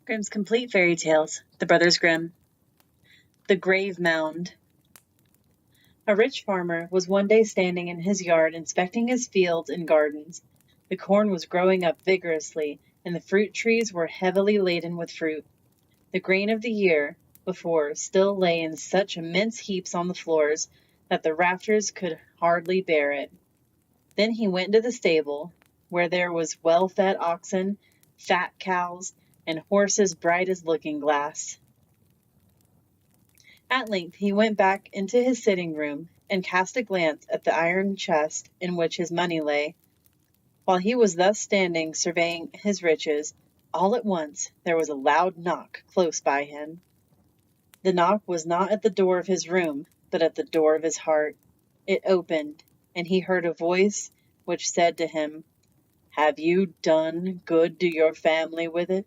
Grimm's Complete Fairy Tales, The Brothers Grimm. The Grave Mound. A rich farmer was one day standing in his yard inspecting his fields and gardens. The corn was growing up vigorously, and the fruit trees were heavily laden with fruit. The grain of the year before still lay in such immense heaps on the floors that the rafters could hardly bear it. Then he went into the stable, where there was well-fed oxen, fat cows, and horses bright as looking-glass. At length he went back into his sitting-room, and cast a glance at the iron chest in which his money lay. While he was thus standing surveying his riches, all at once there was a loud knock close by him. The knock was not at the door of his room, but at the door of his heart. It opened, and he heard a voice which said to him, "Have you done good to your family with it?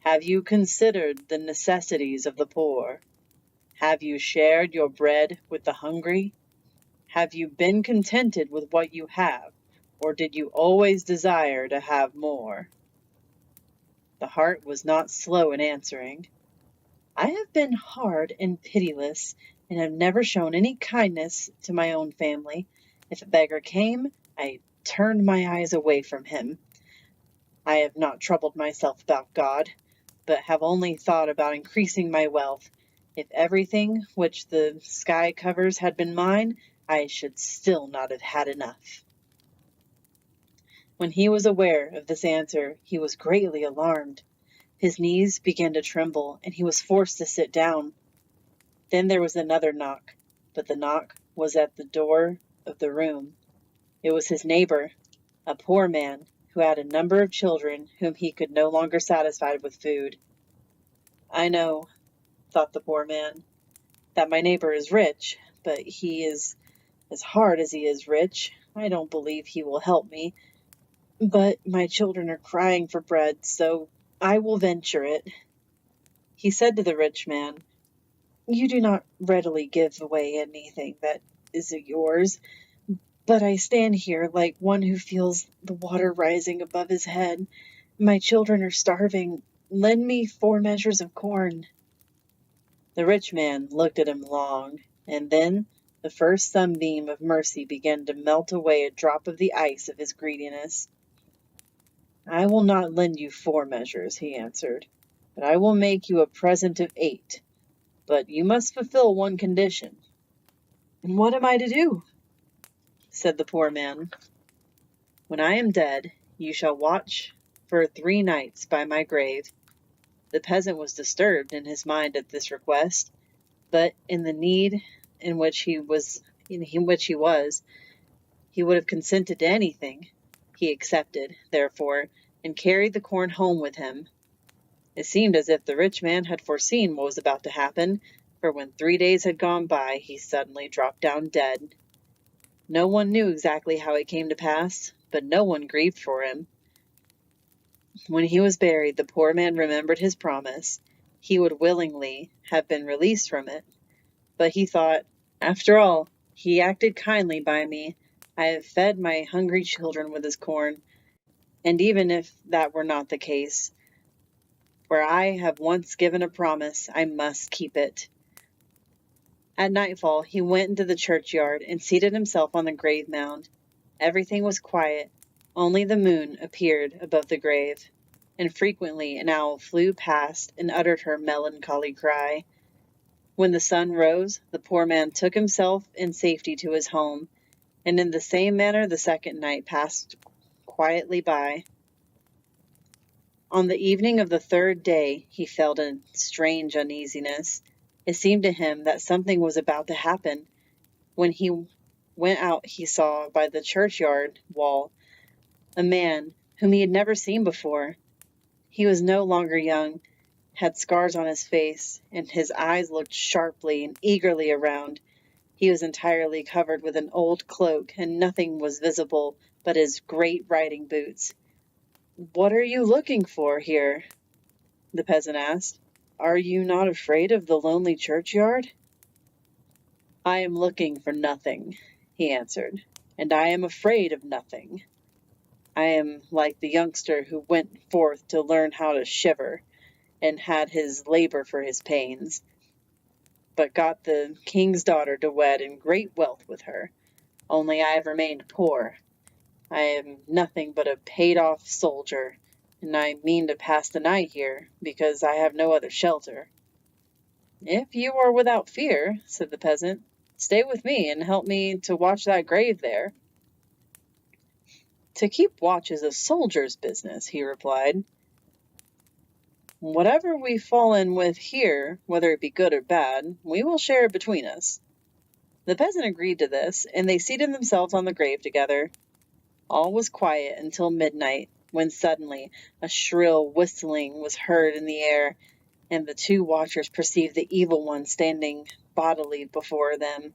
Have you considered the necessities of the poor? Have you shared your bread with the hungry? Have you been contented with what you have, or did you always desire to have more?" The heart was not slow in answering, "I have been hard and pitiless, and have never shown any kindness to my own family. If a beggar came, I turned my eyes away from him. I have not troubled myself about God, but have only thought about increasing my wealth. If everything which the sky covers had been mine, I should still not have had enough." When he was aware of this answer, he was greatly alarmed. His knees began to tremble, and he was forced to sit down. Then there was another knock, but the knock was at the door of the room. It was his neighbor, a poor man, who had a number of children whom he could no longer satisfy with food. "I know," thought the poor man, "that my neighbor is rich, but he is as hard as he is rich. I don't believe he will help me. But my children are crying for bread, so I will venture it." He said to the rich man, "You do not readily give away anything that is yours, but I stand here like one who feels the water rising above his head. My children are starving. Lend me 4 measures of corn." The rich man looked at him long, and then the first sunbeam of mercy began to melt away a drop of the ice of his greediness. "I will not lend you 4 measures," he answered, "but I will make you a present of 8. But you must fulfill one condition." "And what am I to do?" said the poor man. "When I am dead, you shall watch for 3 nights by my grave." The peasant was disturbed in his mind at this request, but in the need in which he was, he would have consented to anything. He accepted, therefore, and carried the corn home with him. It seemed as if the rich man had foreseen what was about to happen, for when 3 days had gone by, he suddenly dropped down dead. No one knew exactly how it came to pass, but no one grieved for him. When he was buried, the poor man remembered his promise. He would willingly have been released from it, but he thought, "After all, he acted kindly by me. I have fed my hungry children with his corn, and even if that were not the case, where I have once given a promise, I must keep it." At nightfall he went into the churchyard and seated himself on the grave mound. Everything was quiet, only the moon appeared above the grave, and frequently an owl flew past and uttered her melancholy cry. When the sun rose, the poor man took himself in safety to his home, and in the same manner the second night passed quietly by. On the evening of the 3rd day he felt a strange uneasiness. It seemed to him that something was about to happen. When he went out he saw by the churchyard wall a man whom he had never seen before. He was no longer young, had scars on his face, and his eyes looked sharply and eagerly around. He was entirely covered with an old cloak, and nothing was visible but his great riding boots. "What are you looking for here?" the peasant asked. "Are you not afraid of the lonely churchyard?" "I am looking for nothing," he answered, "and I am afraid of nothing. I am like the youngster who went forth to learn how to shiver. and had his labor for his pains, but got the king's daughter to wed in great wealth with her. Only I have remained poor. I am nothing but a paid-off soldier, and I mean to pass the night here, because I have no other shelter." "If you are without fear," said the peasant, "stay with me and help me to watch that grave there." "To keep watch is a soldier's business," he replied. "Whatever we fall in with here, whether it be good or bad, we will share it between us." The peasant agreed to this, and they seated themselves on the grave together. All was quiet until midnight, when suddenly a shrill whistling was heard in the air, and the two watchers perceived the evil one standing bodily before them.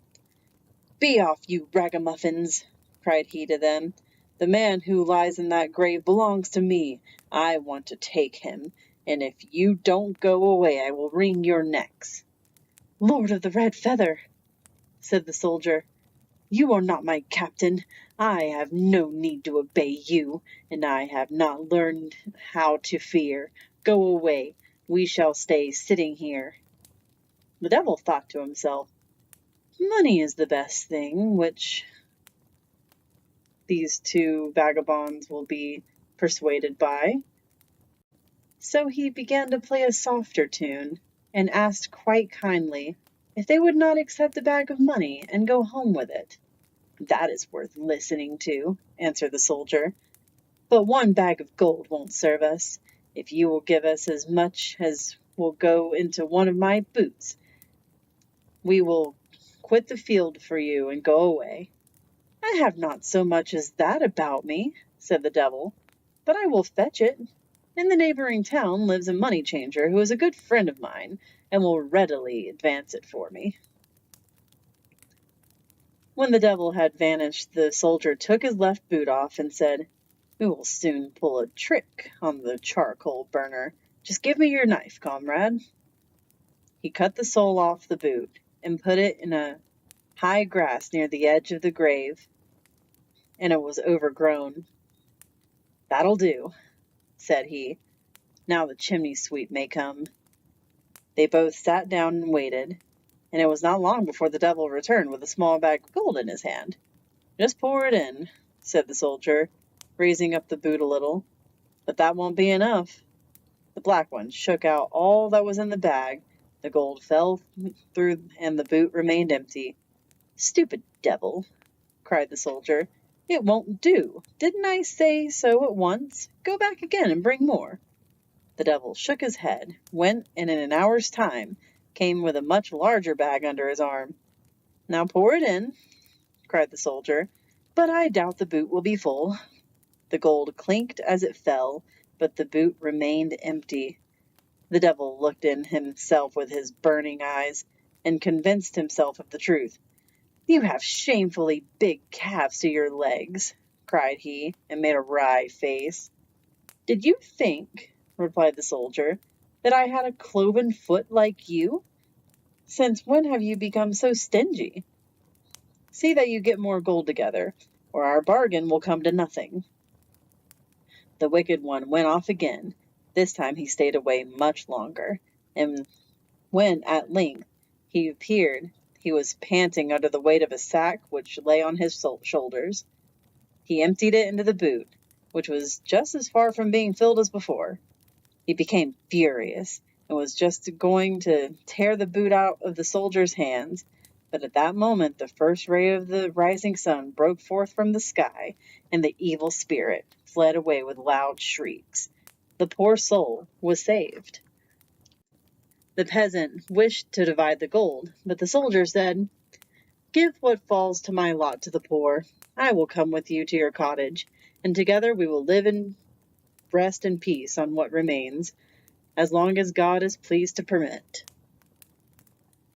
"Be off, you ragamuffins!" cried he to them. "The man who lies in that grave belongs to me. I want to take him, and if you don't go away I will wring your necks." "Lord of the Red Feather," said the soldier, "you are not my captain. I have no need to obey you, and I have not learned how to fear. Go away. We shall stay sitting here." The devil thought to himself, "Money is the best thing which these two vagabonds will be persuaded by." So he began to play a softer tune, and asked quite kindly if they would not accept a bag of money and go home with it. "That is worth listening to," answered the soldier, "but one bag of gold won't serve us. If you will give us as much as will go into one of my boots, we will quit the field for you and go away." "I have not so much as that about me," said the devil, "but I will fetch it. In the neighboring town lives a money changer who is a good friend of mine, and will readily advance it for me." When the devil had vanished, the soldier took his left boot off and said, "We will soon pull a trick on the charcoal burner. Just give me your knife, comrade." He cut the sole off the boot and put it in a high grass near the edge of the grave, and it was overgrown. "That'll do," said he. "Now the chimney sweep may come." They both sat down and waited, and it was not long before the devil returned with a small bag of gold in his hand. "Just pour it in," said the soldier, raising up the boot a little. "But that won't be enough." The black one shook out all that was in the bag, the gold fell through, and the boot remained empty. "Stupid devil!" cried the soldier. "It won't do. Didn't I say so at once? Go back again and bring more." The devil shook his head, went, and in an hour's time came with a much larger bag under his arm. "Now pour it in," cried the soldier, "but I doubt the boot will be full." The gold clinked as it fell, but the boot remained empty. The devil looked in himself with his burning eyes, and convinced himself of the truth. "You have shamefully big calves to your legs," cried he, and made a wry face. "Did you think," replied the soldier, "that I had a cloven foot like you? Since when have you become so stingy? See that you get more gold together, or our bargain will come to nothing." The wicked one went off again. This time he stayed away much longer, and when at length he appeared, he was panting under the weight of a sack which lay on his shoulders. He emptied it into the boot, which was just as far from being filled as before. He became furious, and was just going to tear the boot out of the soldier's hands, but at that moment the first ray of the rising sun broke forth from the sky, and the evil spirit fled away with loud shrieks. The poor soul was saved. The peasant wished to divide the gold, but the soldier said, "Give what falls to my lot to the poor. I will come with you to your cottage, and together we will live in rest and peace on what remains, as long as God is pleased to permit."